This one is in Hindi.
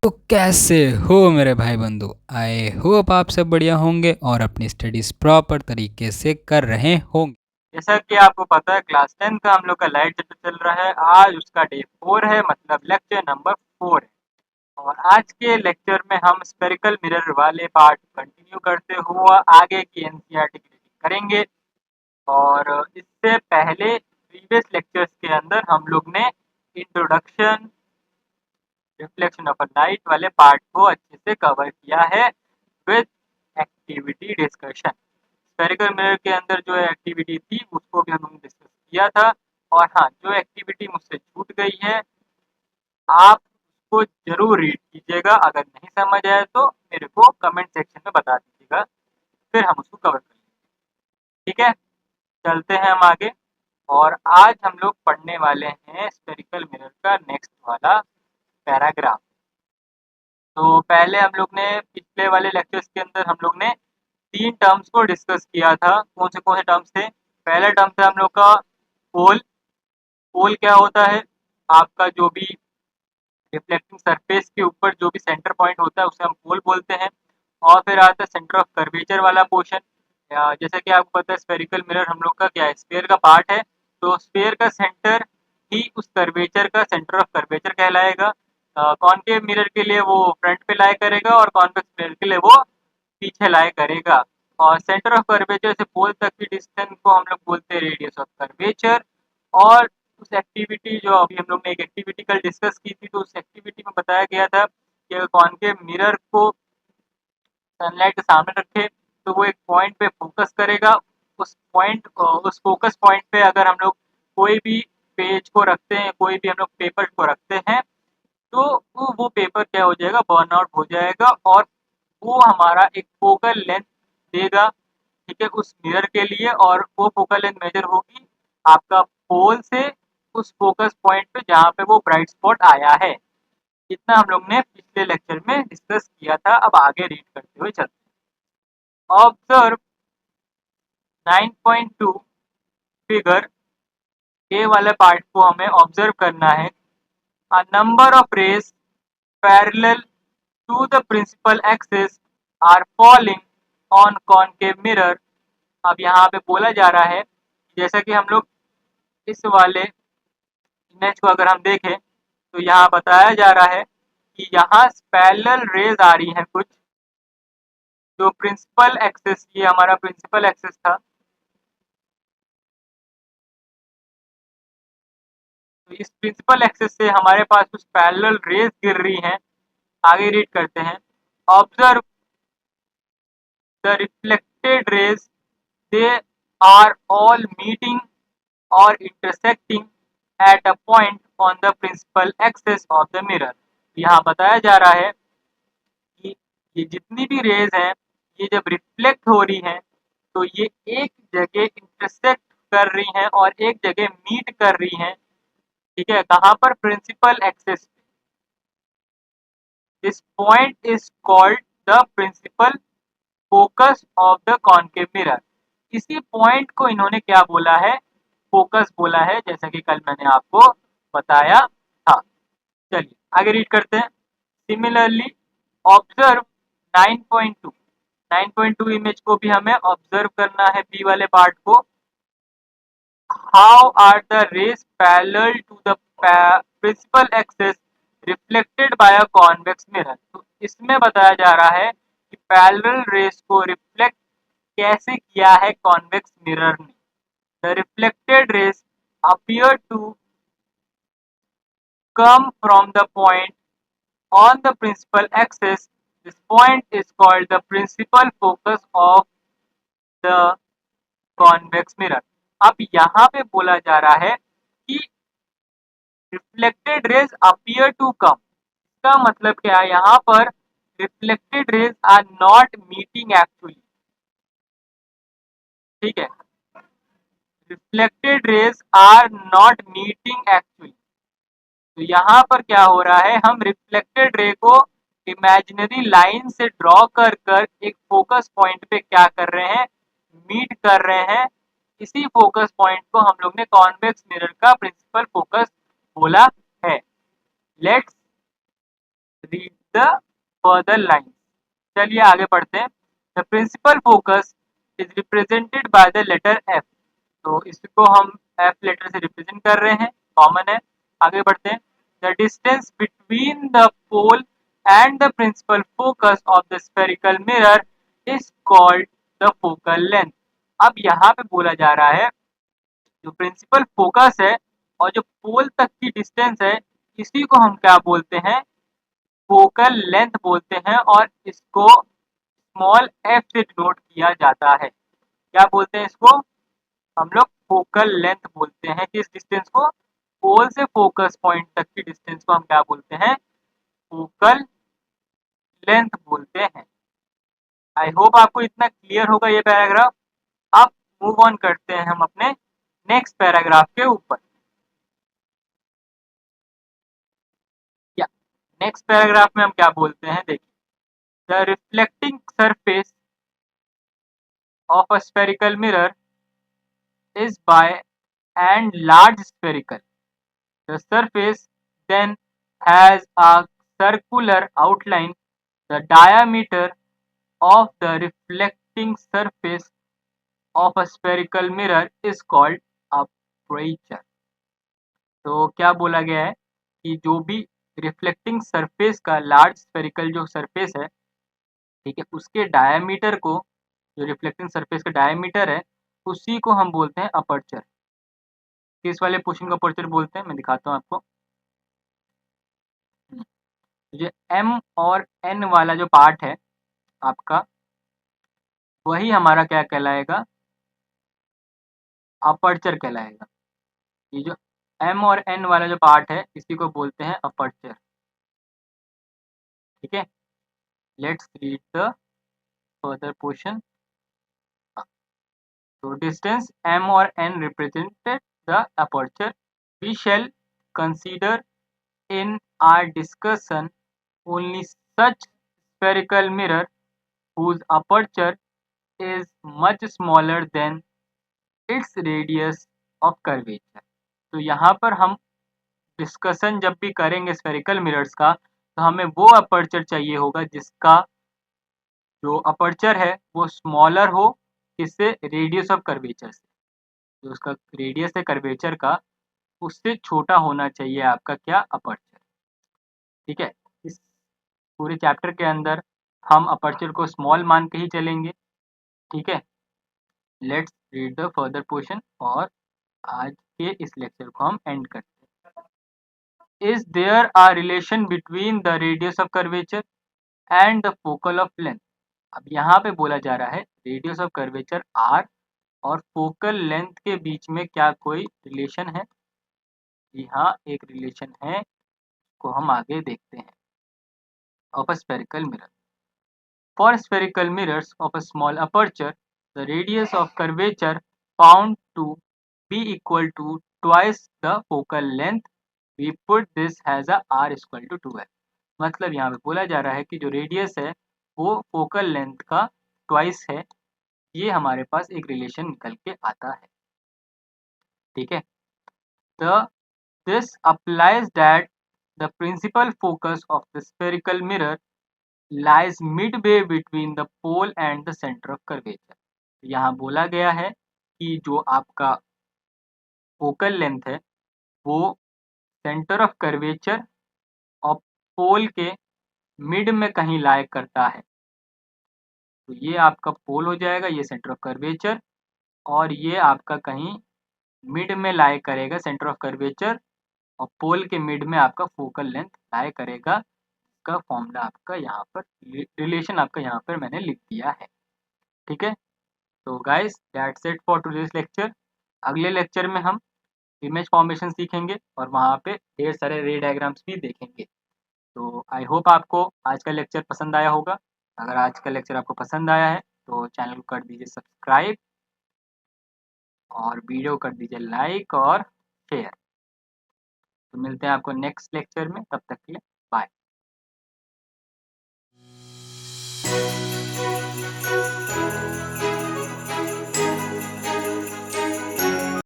तो कैसे हो मेरे भाई बंधु। आई होप आप सब बढ़िया होंगे और अपनी स्टडीज प्रॉपर तरीके से कर रहे होंगे। जैसा कि आपको पता है क्लास 10 का हम लोग का लाइव चैप्टर चल रहा है। आज उसका डे 4 है, मतलब लेक्चर नंबर 4 है। और आज के लेक्चर में हम स्फेरिकल मिरर वाले पार्ट कंटिन्यू करते हुए आगे की एनसीईआरटी की रीडिंग करेंगे। और इससे पहले प्रीवियस लेक्चर्स के अंदर हम लोग ने इंट्रोडक्शन, रिफ्लेक्शन ऑफ लाइट वाले पार्ट को अच्छे से कवर किया है with activity discussion. Spherical mirror के अंदर जो एक्टिविटी थी उसको भी हम लोगों ने डिस्कस किया था। और हाँ, जो एक्टिविटी मुझसे छूट गई है आप उसको जरूर रीड कीजिएगा। अगर नहीं समझ आए तो मेरे को कमेंट सेक्शन में बता दीजिएगा, फिर हम उसको कवर कर लेंगे। ठीक है, चलते हैं हम आगे। और आज हम लोग पढ़ने वाले हैं स्फेरिकल मिरर का नेक्स्ट वाला पैराग्राफ। तो पहले हम लोग ने पिछले वाले लेक्चर्स के अंदर हम लोग ने 3 टर्म्स को डिस्कस किया था। कौन से टर्म्स थे? पहला टर्म था हम लोग का पोल। पोल क्या होता है? आपका जो भी रिफ्लेक्टिंग सरफेस के ऊपर जो भी सेंटर पॉइंट होता है उसे हम पोल बोलते हैं। और फिर आता है सेंटर ऑफ कर्वेचर वाला पोर्शन। जैसा कि आपको पता है स्फेरिकल मिरर हम लोग का क्या है, स्फेयर का पार्ट है। तो स्फेयर का सेंटर ही उस कर्वेचर का सेंटर ऑफ कर्वेचर कहलाएगा। कॉनकेव मिरर के लिए वो फ्रंट पे लाई करेगा और कॉन्वेक्स मिरर के लिए वो पीछे लाई करेगा। और सेंटर ऑफ कर्वेचर से पोल तक की डिस्टेंस को हम लोग बोलते हैं रेडियस ऑफ कर्वेचर। और उस एक्टिविटी जो अभी हम लोग ने एक एक्टिविटी कल डिस्कस की थी, तो उस एक्टिविटी में बताया गया था कि कॉनकेव मिरर को सनलाइट के सामने रखे तो वो एक पॉइंट पे फोकस करेगा। उस फोकस पॉइंट पे अगर हम लोग कोई भी पेज को रखते हैं, कोई भी हम लोग पेपर को रखते हैं, तो वो पेपर क्या हो जाएगा, बर्न आउट हो जाएगा। और वो हमारा एक फोकल लेंथ देगा, ठीक है, उस मिरर के लिए। और वो फोकल लेंथ मेजर होगी आपका पोल से उस फोकस पॉइंट पे जहाँ पे वो ब्राइट स्पॉट आया है। इतना हम लोग ने पिछले लेक्चर में डिस्कस किया था। अब आगे रीड करते हुए चलते हैं। ऑब्जर्व 9.2 फिगर ए वाले पार्ट को हमें ऑब्जर्व करना है। A number of rays parallel to the principal axis are falling on concave mirror. अब यहाँ पे बोला जा रहा है, जैसा कि हम लोग इस वाले इमेज को अगर हम देखें तो यहाँ बताया जा रहा है कि यहाँ पैरेलल रेज आ रही हैं कुछ। जो प्रिंसिपल एक्सिस, ये हमारा प्रिंसिपल एक्सिस था, तो इस प्रिंसिपल एक्सिस से हमारे पास कुछ पैरेलल रेज गिर रही हैं। आगे रीड करते हैं। Observe the reflected rays, they are all meeting और intersecting at a point on the principal axis of the mirror. यहाँ बताया जा रहा है कि ये जितनी भी रेज हैं, ये जब रिफ्लेक्ट हो रही हैं तो ये एक जगह इंटरसेक्ट कर रही हैं और एक जगह मीट कर रही हैं। ठीक है, कहाँ पर? Principal axis. This point is called the principal focus of the concave mirror. इसी पॉइंट को इन्होंने क्या बोला है? फोकस बोला है, जैसा कि कल मैंने आपको बताया था। चलिए आगे रीड करते हैं। Similarly observe 9.2। 9.2 इमेज को भी हमें ऑब्जर्व करना है, बी वाले पार्ट को। How are the rays parallel to the principal axis reflected by a convex mirror. तो इसमें बताया जा रहा है कि पैरेलल रेज को रिफ्लेक्ट कैसे किया है कॉन्वेक्स मिरर ने। The reflected raise appear to come from the point on the principal axis. This point is called the principal focus of the convex mirror. अब यहाँ पे बोला जा रहा है कि reflected rays appear to come. इसका मतलब क्या है? यहाँ पर reflected rays are not meeting actually. ठीक है, reflected rays are not meeting actually. तो यहाँ पर क्या हो रहा है, हम रिफ्लेक्टेड रे को इमेजिनरी लाइन से ड्रॉ कर कर एक फोकस पॉइंट पे क्या कर रहे हैं, मीट कर रहे हैं। इसी फोकस पॉइंट को हम लोग ने कॉन्वेक्स मिरर का प्रिंसिपल फोकस बोला है। Let's read the further line. चलिए आगे पढ़ते हैं। The principal focus is represented by the letter F. तो इसको हम एफ लेटर से रिप्रेजेंट कर रहे हैं, कॉमन है। आगे बढ़ते हैं। The distance between the pole and the principal focus of the spherical mirror is called the focal length. अब यहाँ पे बोला जा रहा है जो प्रिंसिपल फोकस है और जो पोल तक की डिस्टेंस है, इसी को हम क्या बोलते हैं, फोकल लेंथ बोलते हैं। और इसको स्मॉल एफ से डिनोट किया जाता है। क्या बोलते हैं इसको, हम लोग फोकल लेंथ बोलते हैं। किस डिस्टेंस को, पोल से फोकस पॉइंट तक की डिस्टेंस को हम क्या बोलते हैं, फोकल लेंथ बोलते हैं। आई होप आपको इतना क्लियर होगा ये पैराग्राफ। अब मूव ऑन करते हैं हम अपने नेक्स्ट पैराग्राफ के ऊपर। या नेक्स्ट पैराग्राफ में हम क्या बोलते हैं, देखिए। The reflecting surface of a spherical mirror is by and large spherical. The surface then has a circular outline. The diameter of the reflecting surface of a spherical mirror is called aperture. तो क्या बोला गया है कि जो भी रिफ्लेक्टिंग सरफेस का लार्ज स्फेरिकल जो सरफेस है, ठीक है, उसके डायमीटर को, जो रिफ्लेक्टिंग सरफेस का डायमीटर है, उसी को हम बोलते हैं अपर्चर। किस वाले पोर्शन का अपर्चर बोलते हैं, मैं दिखाता हूँ आपको। जो एम और एन वाला जो पार्ट है आपका, वही हमारा क्या कहलाएगा, अपर्चर कहलाएगा। ये जो एम और एन वाला जो पार्ट है, इसी को बोलते हैं अपर्चर। ठीक है, let's read the further portion. तो डिस्टेंस एम और N represented the aperture. We shall consider in our discussion only such spherical mirror whose aperture is much smaller than its radius of curvature। तो यहाँ पर हम डिस्कशन जब भी करेंगे स्फेरिकल मिरर्स का, तो हमें वो अपर्चर चाहिए होगा जिसका जो अपर्चर है वो स्मॉलर हो, किससे, रेडियस ऑफ कर्वेचर से। जो उसका रेडियस है कर्वेचर का, उससे छोटा होना चाहिए आपका क्या, अपर्चर। ठीक है, इस पूरे चैप्टर के अंदर हम अपर्चर को स्मॉल मान के ही चलेंगे। ठीक है, let's read the further portion और आज के इस लेक्चर को हम एंड करते हैं। Is there a relation between the radius of curvature and the focal of length. अब यहाँ पे बोला जा रहा है रेडियस ऑफ कर्वेचर आर और फोकल लेंथ के बीच में क्या कोई रिलेशन है। जी हाँ, एक रिलेशन है, को हम आगे देखते हैं। Of a spherical mirror, for spherical mirrors of a small aperture, the radius of curvature found to be equal to twice the focal length. We put this as a r equal to 2l। मतलब यहाँ पे बोला जा रहा है कि जो रेडियस है वो फोकल लेंथ का ट्वाइस है। ये हमारे पास एक रिलेशन निकल के आता है। ठीक है, the this applies that the principal focus of the spherical mirror lies midway between the pole and the center of curvature। यहाँ बोला गया है कि जो आपका फोकल लेंथ है वो सेंटर ऑफ कर्वेचर और पोल के मिड में कहीं लाई करता है। तो ये आपका पोल हो जाएगा, ये सेंटर ऑफ कर्वेचर, और ये आपका कहीं मिड में लाई करेगा, सेंटर ऑफ कर्वेचर और पोल के मिड में आपका फोकल लेंथ लाई करेगा। का फॉर्मूला आपका यहाँ पर, रिलेशन आपका यहाँ पर मैंने लिख दिया है। ठीक है, तो guys that's it for today's lecture. अगले लेक्चर में हम इमेज फॉर्मेशन सीखेंगे और वहाँ पे ढेर सारे रे डायग्राम्स भी देखेंगे। तो आई होप आपको आज का लेक्चर पसंद आया होगा। अगर आज का लेक्चर आपको पसंद आया है तो चैनल को कर दीजिए सब्सक्राइब और वीडियो कर दीजिए लाइक और शेयर। तो मिलते हैं आपको नेक्स्ट लेक्चर में, तब तक के लिए